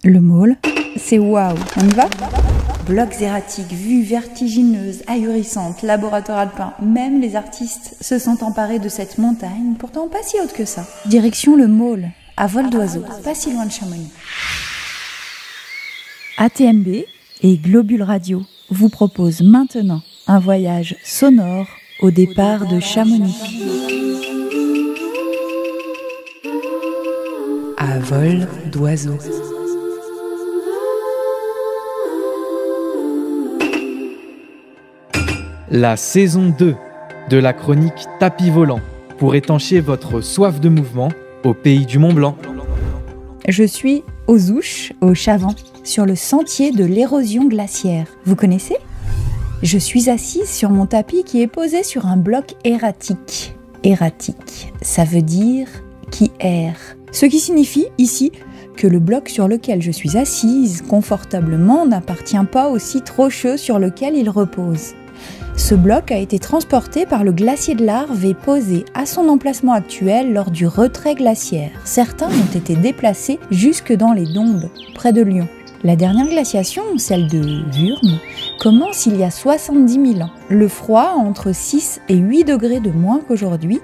Le môle, c'est waouh, on y va? Blocs erratiques, vues vertigineuses, ahurissantes, laboratoire alpin, même les artistes se sont emparés de cette montagne, pourtant pas si haute que ça. Direction le môle, à vol d'oiseau, pas si loin de Chamonix. ATMB et Globule Radio vous proposent maintenant un voyage sonore au départ de Chamonix. À vol d'oiseau. La saison 2 de la chronique Tapis volant pour étancher votre soif de mouvement au pays du Mont Blanc. Je suis aux Ouches, au Chavant, sur le sentier de l'érosion glaciaire. Vous connaissez ? Je suis assise sur mon tapis qui est posé sur un bloc erratique. Erratique, ça veut dire qui erre. Ce qui signifie ici que le bloc sur lequel je suis assise confortablement n'appartient pas au site rocheux sur lequel il repose. Ce bloc a été transporté par le glacier de l'Arve et posé à son emplacement actuel lors du retrait glaciaire. Certains ont été déplacés jusque dans les Dombes, près de Lyon. La dernière glaciation, celle de Wurm, commence il y a 70 000 ans. Le froid, entre 6 et 8 degrés de moins qu'aujourd'hui,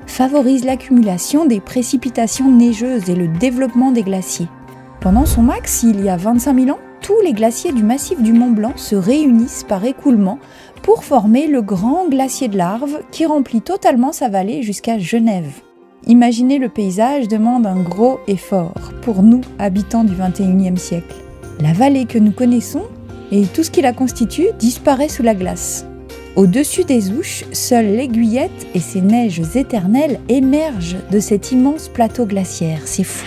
favorise l'accumulation des précipitations neigeuses et le développement des glaciers. Pendant son max, il y a 25 000 ans, tous les glaciers du massif du Mont Blanc se réunissent par écoulement pour former le grand glacier de l'Arve qui remplit totalement sa vallée jusqu'à Genève. Imaginer le paysage demande un gros effort pour nous, habitants du XXIe siècle. La vallée que nous connaissons et tout ce qui la constitue disparaît sous la glace. Au-dessus des Ouches, seule l'Aiguillette et ses neiges éternelles émergent de cet immense plateau glaciaire. C'est fou.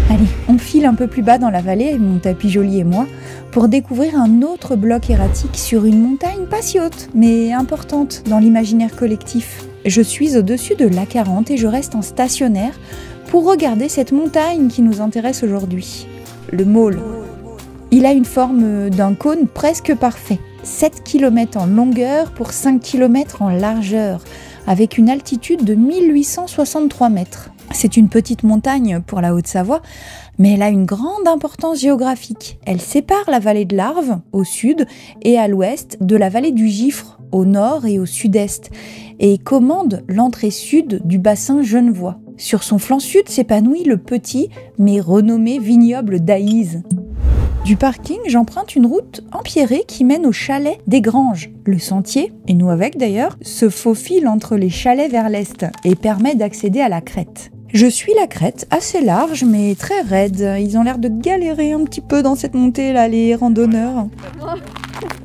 Allez, on file un peu plus bas dans la vallée, mon tapis joli et moi, pour découvrir un autre bloc erratique sur une montagne pas si haute, mais importante dans l'imaginaire collectif. Je suis au-dessus de l'A40 et je reste en stationnaire pour regarder cette montagne qui nous intéresse aujourd'hui. Le môle. Il a une forme d'un cône presque parfait. 7 km en longueur pour 5 km en largeur, avec une altitude de 1863 mètres. C'est une petite montagne pour la Haute-Savoie, mais elle a une grande importance géographique. Elle sépare la vallée de l'Arve, au sud, et à l'ouest, de la vallée du Gifre, au nord et au sud-est, et commande l'entrée sud du bassin genevois. Sur son flanc sud s'épanouit le petit, mais renommé vignoble d'Aïse. Du parking, j'emprunte une route empierrée qui mène au chalet des Granges. Le sentier, et nous avec d'ailleurs, se faufile entre les chalets vers l'est et permet d'accéder à la crête. Je suis la crête, assez large mais très raide. Ils ont l'air de galérer un petit peu dans cette montée là, les randonneurs.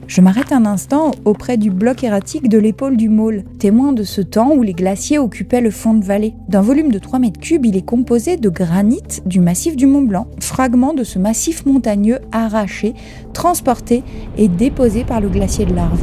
Je m'arrête un instant auprès du bloc erratique de l'épaule du môle, témoin de ce temps où les glaciers occupaient le fond de vallée. D'un volume de 3 mètres cubes, il est composé de granit du massif du Mont Blanc, fragment de ce massif montagneux arraché, transporté et déposé par le glacier de l'Arve.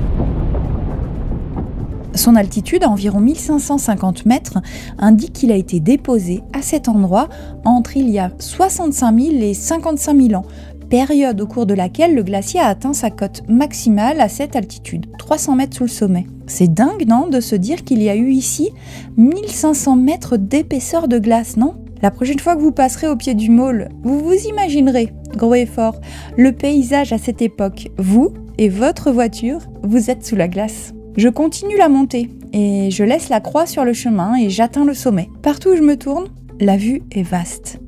Son altitude, à environ 1550 mètres, indique qu'il a été déposé à cet endroit entre il y a 65 000 et 55 000 ans, période au cours de laquelle le glacier a atteint sa cote maximale à cette altitude, 300 mètres sous le sommet. C'est dingue, non, de se dire qu'il y a eu ici 1500 mètres d'épaisseur de glace, non ? La prochaine fois que vous passerez au pied du môle, vous vous imaginerez, gros effort, le paysage à cette époque. Vous et votre voiture, vous êtes sous la glace. Je continue la montée et je laisse la croix sur le chemin et j'atteins le sommet. Partout où je me tourne, la vue est vaste.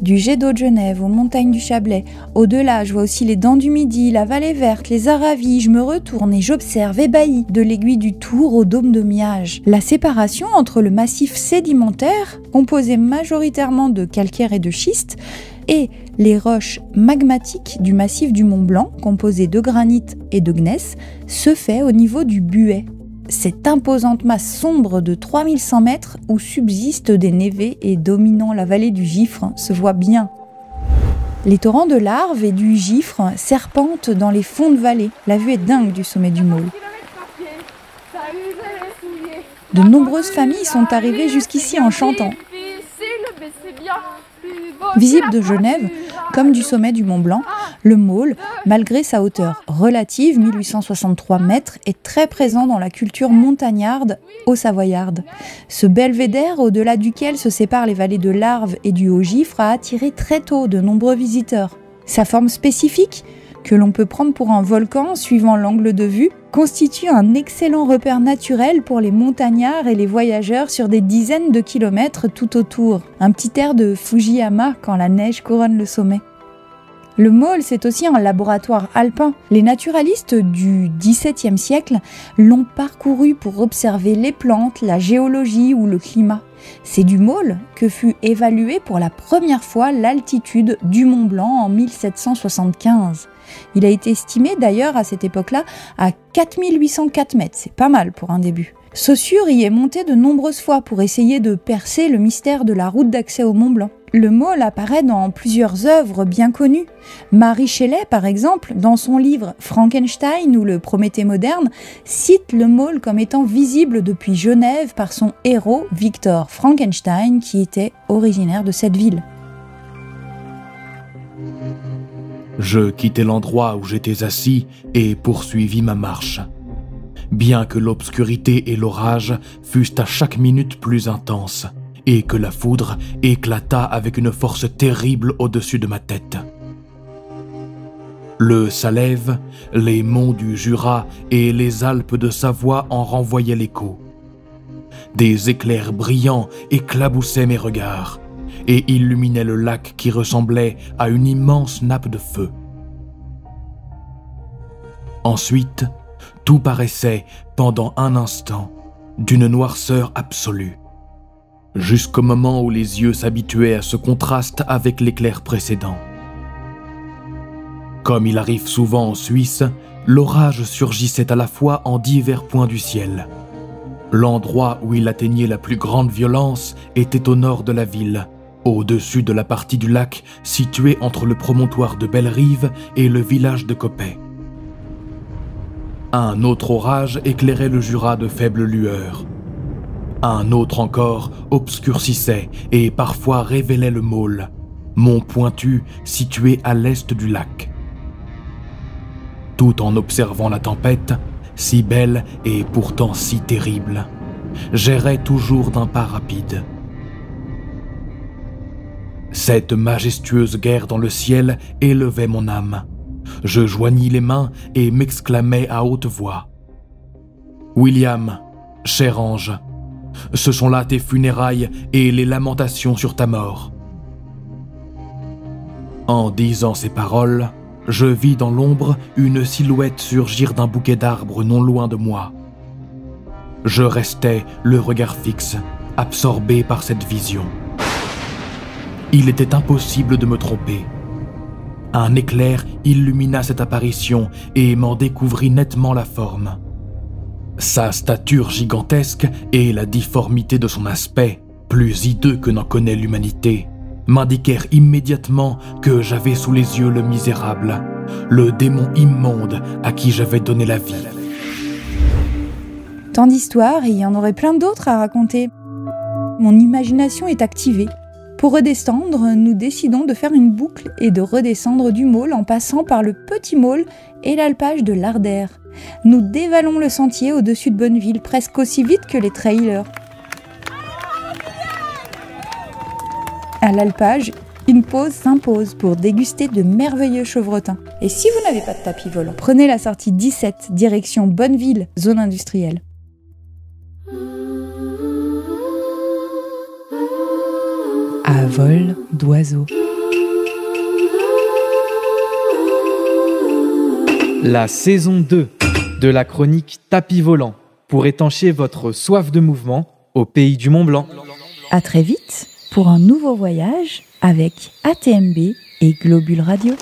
Du jet d'eau de Genève aux montagnes du Chablais, au-delà je vois aussi les Dents du Midi, la vallée verte, les Aravis, je me retourne et j'observe ébahi de l'aiguille du Tour au dôme de Miage. La séparation entre le massif sédimentaire, composé majoritairement de calcaire et de schiste, et les roches magmatiques du massif du Mont Blanc, composées de granit et de gneiss, se fait au niveau du Buet. Cette imposante masse sombre de 3100 mètres où subsistent des névés et dominant la vallée du Gifre se voit bien. Les torrents de l'Arve et du Gifre serpentent dans les fonds de vallée. La vue est dingue du sommet du môle. De nombreuses familles sont arrivées jusqu'ici en chantant. Visible de Genève, comme du sommet du Mont Blanc, le môle, malgré sa hauteur relative, 1863 mètres, est très présent dans la culture montagnarde haut-savoyarde. Ce belvédère, au-delà duquel se séparent les vallées de l'Arve et du Haut-Gifre, a attiré très tôt de nombreux visiteurs. Sa forme spécifique, que l'on peut prendre pour un volcan suivant l'angle de vue, constitue un excellent repère naturel pour les montagnards et les voyageurs sur des dizaines de kilomètres tout autour. Un petit air de Fujiyama quand la neige couronne le sommet. Le môle, c'est aussi un laboratoire alpin. Les naturalistes du XVIIe siècle l'ont parcouru pour observer les plantes, la géologie ou le climat. C'est du môle que fut évaluée pour la première fois l'altitude du Mont Blanc en 1775. Il a été estimé d'ailleurs à cette époque-là à 4804 mètres, c'est pas mal pour un début. Saussure y est monté de nombreuses fois pour essayer de percer le mystère de la route d'accès au Mont Blanc. Le môle apparaît dans plusieurs œuvres bien connues. Mary Shelley, par exemple, dans son livre Frankenstein ou le Prométhée moderne, cite le môle comme étant visible depuis Genève par son héros Victor Frankenstein, qui était originaire de cette ville. Je quittai l'endroit où j'étais assis et poursuivis ma marche. Bien que l'obscurité et l'orage fussent à chaque minute plus intenses, et que la foudre éclata avec une force terrible au-dessus de ma tête. Le Salève, les monts du Jura et les Alpes de Savoie en renvoyaient l'écho. Des éclairs brillants éclaboussaient mes regards et illuminaient le lac qui ressemblait à une immense nappe de feu. Ensuite, tout paraissait, pendant un instant, d'une noirceur absolue, jusqu'au moment où les yeux s'habituaient à ce contraste avec l'éclair précédent. Comme il arrive souvent en Suisse, l'orage surgissait à la fois en divers points du ciel. L'endroit où il atteignait la plus grande violence était au nord de la ville, au-dessus de la partie du lac située entre le promontoire de Bellerive et le village de Coppet. Un autre orage éclairait le Jura de faibles lueurs. Un autre encore obscurcissait et parfois révélait le môle, mont pointu situé à l'est du lac. Tout en observant la tempête, si belle et pourtant si terrible, j'errais toujours d'un pas rapide. Cette majestueuse guerre dans le ciel élevait mon âme. Je joignis les mains et m'exclamai à haute voix. « William, cher ange, ce sont là tes funérailles et les lamentations sur ta mort. » En disant ces paroles, je vis dans l'ombre une silhouette surgir d'un bouquet d'arbres non loin de moi. Je restai le regard fixe, absorbé par cette vision. Il était impossible de me tromper. Un éclair illumina cette apparition et m'en découvrit nettement la forme. Sa stature gigantesque et la difformité de son aspect, plus hideux que n'en connaît l'humanité, m'indiquèrent immédiatement que j'avais sous les yeux le misérable, le démon immonde à qui j'avais donné la vie. Tant d'histoires et il y en aurait plein d'autres à raconter. Mon imagination est activée. Pour redescendre, nous décidons de faire une boucle et de redescendre du môle en passant par le petit môle et l'alpage de l'Ardère. Nous dévalons le sentier au-dessus de Bonneville, presque aussi vite que les trailers. À l'alpage, une pause s'impose pour déguster de merveilleux chevrotins. Et si vous n'avez pas de tapis volant, prenez la sortie 17, direction Bonneville, zone industrielle. À vol d'oiseau. La saison 2 de la chronique Tapis volant pour étancher votre soif de mouvement au pays du Mont Blanc. À très vite pour un nouveau voyage avec ATMB et Globule Radio.